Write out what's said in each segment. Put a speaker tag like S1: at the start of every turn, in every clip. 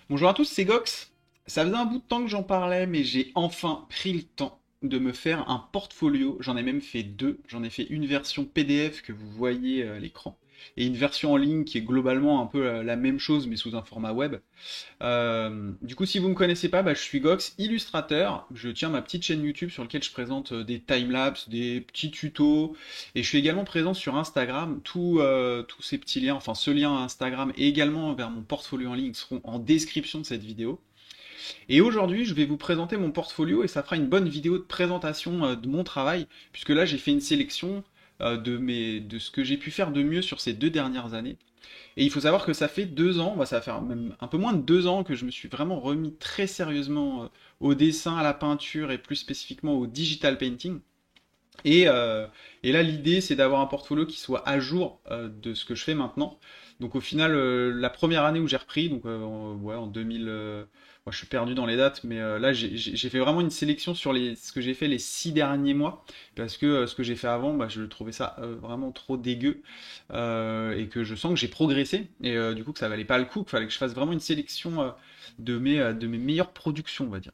S1: Bonjour à tous, c'est Gox. Ça faisait un bout de temps que j'en parlais, mais j'ai enfin pris le temps de me faire un portfolio. J'en ai même fait deux. J'en ai fait une version PDF que vous voyez à l'écran et une version en ligne qui est globalement un peu la même chose mais sous un format web. Du coup, si vous me connaissez pas, je suis Gox, illustrateur. Je tiens ma petite chaîne YouTube sur laquelle je présente des timelapses, des petits tutos, et je suis également présent sur Instagram. Tous ces petits liens, enfin ce lien Instagram et également vers mon portfolio en ligne seront en description de cette vidéo. Et aujourd'hui, je vais vous présenter mon portfolio et ça fera une bonne vidéo de présentation de mon travail, puisque là j'ai fait une sélection de ce que j'ai pu faire de mieux sur ces 2 dernières années. Et il faut savoir que ça fait 2 ans, ça va faire même un peu moins de 2 ans que je me suis vraiment remis très sérieusement au dessin, à la peinture et plus spécifiquement au digital painting. Et, euh, et là, l'idée, c'est d'avoir un portfolio qui soit à jour de ce que je fais maintenant. Donc au final, la première année où j'ai repris, donc ouais, en 2000, moi je suis perdu dans les dates, mais là j'ai fait vraiment une sélection sur ce que j'ai fait les 6 derniers mois, parce que ce que j'ai fait avant, je trouvais ça vraiment trop dégueu, et que je sens que j'ai progressé, et du coup que ça valait pas le coup, qu'il fallait que je fasse vraiment une sélection de mes meilleures productions, on va dire.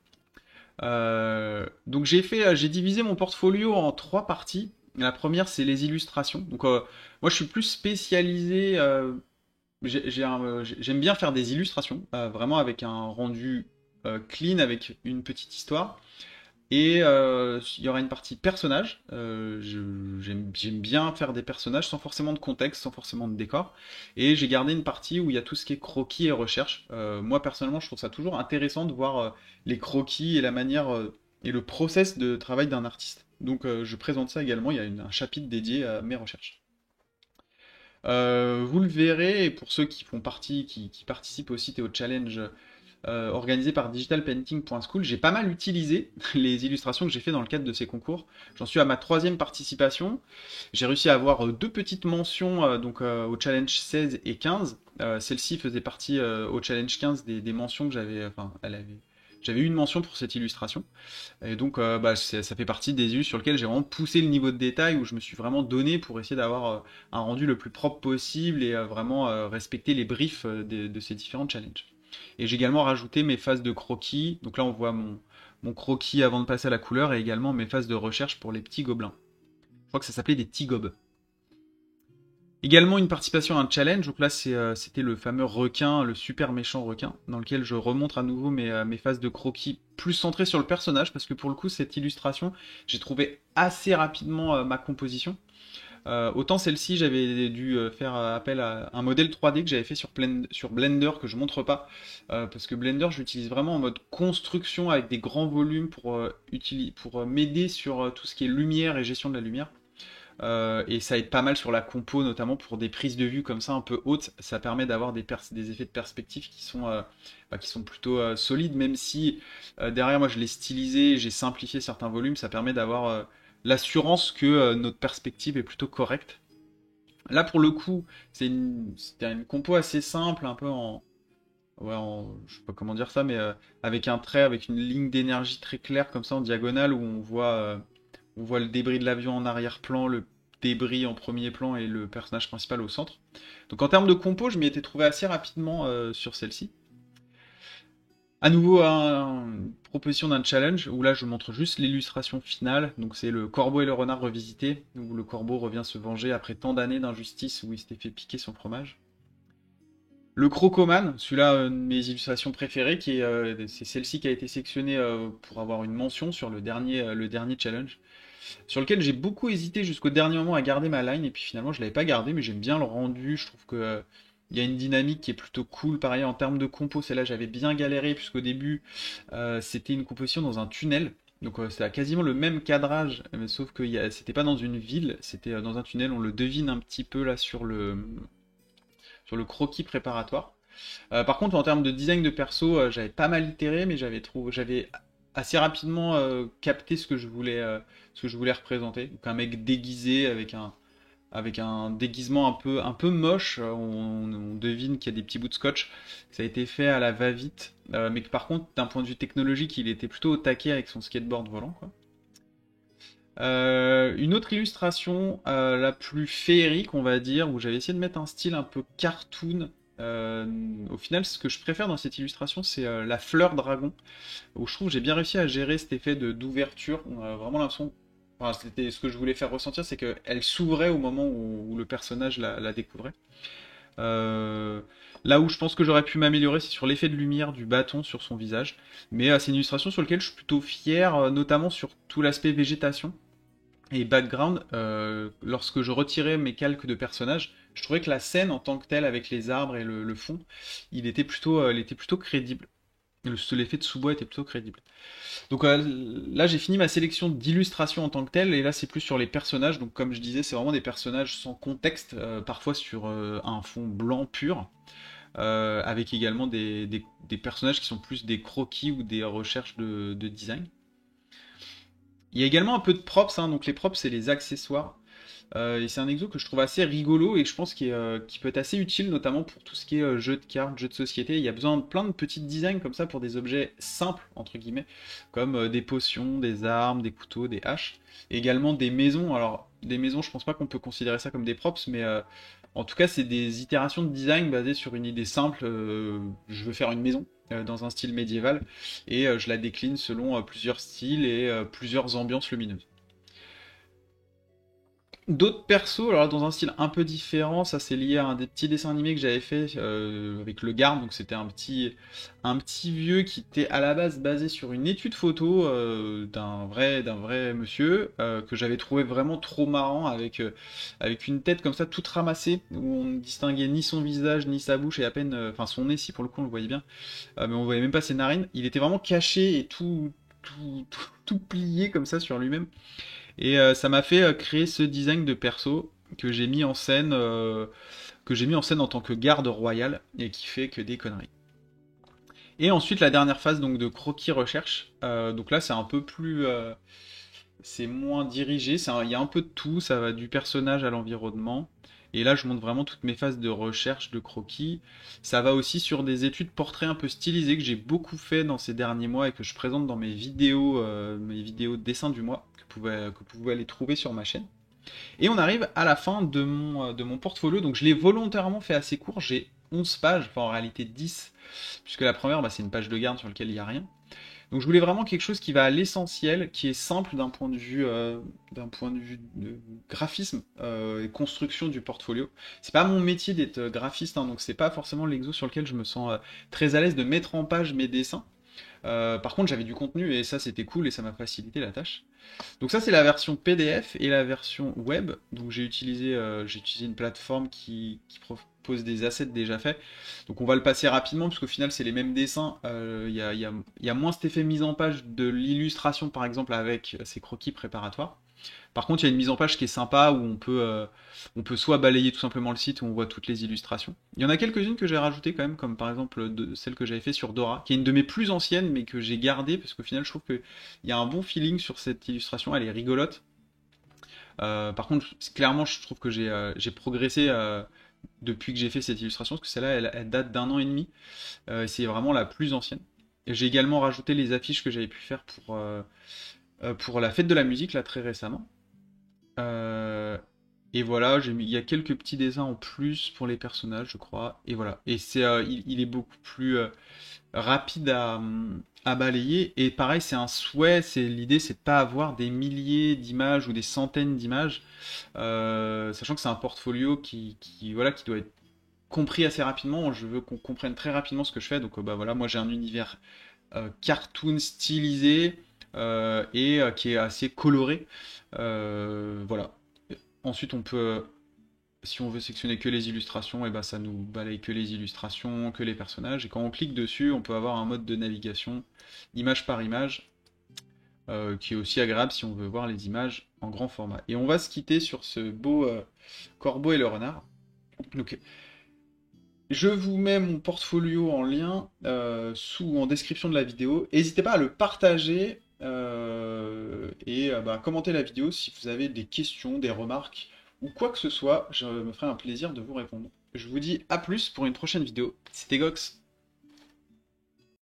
S1: Donc j'ai divisé mon portfolio en trois parties. La première, c'est les illustrations. Donc moi, je suis plus spécialisé. J'aime bien faire des illustrations, vraiment avec un rendu clean, avec une petite histoire. Et il y aura une partie personnage. J'aime bien faire des personnages sans forcément de contexte, sans forcément de décor. Et j'ai gardé une partie où il y a tout ce qui est croquis et recherche. Moi personnellement, je trouve ça toujours intéressant de voir les croquis et la manière et le process de travail d'un artiste. Donc je présente ça également. Il y a un chapitre dédié à mes recherches. Vous le verrez, et pour ceux qui font partie, qui participent au site et au challenge organisé par digitalpainting.school, j'ai pas mal utilisé les illustrations que j'ai fait dans le cadre de ces concours. J'en suis à ma troisième participation. J'ai réussi à avoir deux petites mentions au challenge 16 et 15. Celle-ci faisait partie au challenge 15 des mentions que j'avais. Enfin, j'avais eu une mention pour cette illustration. Et donc, ça fait partie des illus sur lesquels j'ai vraiment poussé le niveau de détail, où je me suis vraiment donné pour essayer d'avoir un rendu le plus propre possible et vraiment respecter les briefs de ces différents challenges. Et j'ai également rajouté mes phases de croquis. Donc là, on voit mon croquis avant de passer à la couleur et également mes phases de recherche pour les petits gobelins. Je crois que ça s'appelait des petits gobes. Également une participation à un challenge, donc là c'était le fameux requin, le super méchant requin, dans lequel je remontre à nouveau mes phases de croquis plus centrées sur le personnage, parce que pour le coup cette illustration, j'ai trouvé assez rapidement ma composition. Autant celle-ci, j'avais dû faire appel à un modèle 3D que j'avais fait sur Blender, que je montre pas, parce que Blender, je l'utilise vraiment en mode construction avec des grands volumes pour m'aider sur tout ce qui est lumière et gestion de la lumière. Et ça aide pas mal sur la compo, notamment pour des prises de vue comme ça un peu hautes. Ça permet d'avoir des effets de perspective qui sont plutôt solides, même si derrière moi je l'ai stylisé, j'ai simplifié certains volumes. Ça permet d'avoir l'assurance que notre perspective est plutôt correcte. Là pour le coup, c'était une compo assez simple, un peu je sais pas comment dire ça, mais avec un trait, avec une ligne d'énergie très claire comme ça en diagonale où on voit le débris de l'avion en arrière-plan, le débris en premier plan et le personnage principal au centre. Donc en termes de compo, je m'y étais trouvé assez rapidement sur celle-ci. À nouveau, une proposition d'un challenge où là je montre juste l'illustration finale. Donc c'est le corbeau et le renard revisité, où le corbeau revient se venger après tant d'années d'injustice où il s'était fait piquer son fromage. Le Crocoman, celui-là, une de mes illustrations préférées, c'est celle-ci qui a été sélectionnée pour avoir une mention sur le dernier challenge, sur lequel j'ai beaucoup hésité jusqu'au dernier moment à garder ma line, et puis finalement je l'avais pas gardé, mais j'aime bien le rendu, je trouve que il y a une dynamique qui est plutôt cool. Pareil en termes de compo, celle-là j'avais bien galéré, puisqu'au début c'était une composition dans un tunnel. Donc c'est quasiment le même cadrage, mais sauf que c'était pas dans une ville, c'était dans un tunnel, on le devine un petit peu là sur le croquis préparatoire. Par contre, en termes de design de perso, j'avais pas mal itéré, mais j'avais assez rapidement capté ce que je voulais représenter. Donc un mec déguisé avec un déguisement un peu moche. On devine qu'il y a des petits bouts de scotch. Ça a été fait à la va-vite, mais que par contre, d'un point de vue technologique, il était plutôt au taquet avec son skateboard volant, quoi. Une autre illustration, la plus féerique, on va dire, où j'avais essayé de mettre un style un peu cartoon, Au final, ce que je préfère dans cette illustration, c'est la fleur dragon, où je trouve que j'ai bien réussi à gérer cet effet d'ouverture. On a vraiment l'impression, enfin, c'était ce que je voulais faire ressentir, c'est qu'elle s'ouvrait au moment où le personnage la découvrait. Euh, Là où je pense que j'aurais pu m'améliorer, c'est sur l'effet de lumière du bâton sur son visage. Mais c'est une illustration sur laquelle je suis plutôt fier, notamment sur tout l'aspect végétation et background. Lorsque je retirais mes calques de personnages, je trouvais que la scène en tant que telle, avec les arbres et le fond, il était plutôt crédible. L'effet de sous-bois était plutôt crédible. Donc là, j'ai fini ma sélection d'illustrations en tant que telle, et là, c'est plus sur les personnages. Donc, comme je disais, c'est vraiment des personnages sans contexte, parfois sur un fond blanc pur, avec également des personnages qui sont plus des croquis ou des recherches de design. Il y a également un peu de props, hein, donc les props, c'est les accessoires. Et c'est un exo que je trouve assez rigolo et je pense qu'il peut être assez utile, notamment pour tout ce qui est jeu de cartes, jeu de société. Il y a besoin de plein de petits designs comme ça pour des objets simples, entre guillemets, comme des potions, des armes, des couteaux, des haches. Et également des maisons. Alors, des maisons, je pense pas qu'on peut considérer ça comme des props, mais en tout cas, c'est des itérations de design basées sur une idée simple. Je veux faire une maison dans un style médiéval et je la décline selon plusieurs styles et plusieurs ambiances lumineuses. D'autres persos, alors dans un style un peu différent, ça c'est lié à un des petits dessins animés que j'avais fait avec le Garde, donc c'était un petit vieux qui était à la base basé sur une étude photo d'un vrai monsieur que j'avais trouvé vraiment trop marrant avec une tête comme ça toute ramassée où on ne distinguait ni son visage ni sa bouche et à peine, enfin son nez si pour le coup on le voyait bien, mais on voyait même pas ses narines. Il était vraiment caché et tout plié comme ça sur lui-même. Et ça m'a fait créer ce design de perso que j'ai mis en scène en tant que garde royal et qui fait que des conneries. Et ensuite la dernière phase donc de croquis recherche. Donc là c'est un peu plus, c'est moins dirigé, il y a un peu de tout, ça va du personnage à l'environnement. Et là je montre vraiment toutes mes phases de recherche de croquis. Ça va aussi sur des études portraits un peu stylisées que j'ai beaucoup fait dans ces derniers mois et que je présente dans mes vidéos de dessin du mois que vous pouvez aller trouver sur ma chaîne. Et on arrive à la fin de mon portfolio, donc je l'ai volontairement fait assez court, j'ai 11 pages, enfin en réalité 10, puisque la première bah, c'est une page de garde sur laquelle il n'y a rien. Donc je voulais vraiment quelque chose qui va à l'essentiel, qui est simple d'un point de vue de graphisme et construction du portfolio. C'est pas mon métier d'être graphiste, hein, donc c'est pas forcément l'exo sur lequel je me sens très à l'aise de mettre en page mes dessins. Par contre j'avais du contenu et ça c'était cool et ça m'a facilité la tâche. Donc ça c'est la version PDF et la version web. Donc j'ai utilisé une plateforme qui propose des assets déjà faits. Donc on va le passer rapidement parce qu'au final c'est les mêmes dessins. Il y a moins cet effet mise en page de l'illustration par exemple avec ces croquis préparatoires. Par contre, il y a une mise en page qui est sympa où on peut soit balayer tout simplement le site où on voit toutes les illustrations. Il y en a quelques-unes que j'ai rajoutées quand même, comme par exemple celle que j'avais fait sur Dora, qui est une de mes plus anciennes, mais que j'ai gardée parce qu'au final, je trouve qu'il y a un bon feeling sur cette illustration. Elle est rigolote. Par contre, clairement, je trouve que j'ai progressé depuis que j'ai fait cette illustration, parce que celle-là, elle date d'un an et demi. C'est vraiment la plus ancienne. J'ai également rajouté les affiches que j'avais pu faire pour la fête de la musique, là, très récemment. Euh, et voilà, il y a quelques petits dessins en plus pour les personnages, je crois. Et voilà. Et il est beaucoup plus rapide à balayer. Et pareil, c'est un souhait. L'idée, c'est de pas avoir des milliers d'images ou des centaines d'images, sachant que c'est un portfolio voilà, qui doit être compris assez rapidement. Je veux qu'on comprenne très rapidement ce que je fais. Donc, bah voilà, moi j'ai un univers cartoon stylisé et qui est assez coloré. Voilà. Ensuite, si on veut sectionner que les illustrations, et ben ça nous balaye que les illustrations, que les personnages. Et quand on clique dessus, on peut avoir un mode de navigation, image par image, qui est aussi agréable si on veut voir les images en grand format. Et on va se quitter sur ce beau corbeau et le renard. Donc, je vous mets mon portfolio en lien en description de la vidéo. N'hésitez pas à le partager et bah, commenter la vidéo si vous avez des questions, des remarques ou quoi que ce soit. Je me ferai un plaisir de vous répondre. Je vous dis à plus pour une prochaine vidéo. C'était Gox.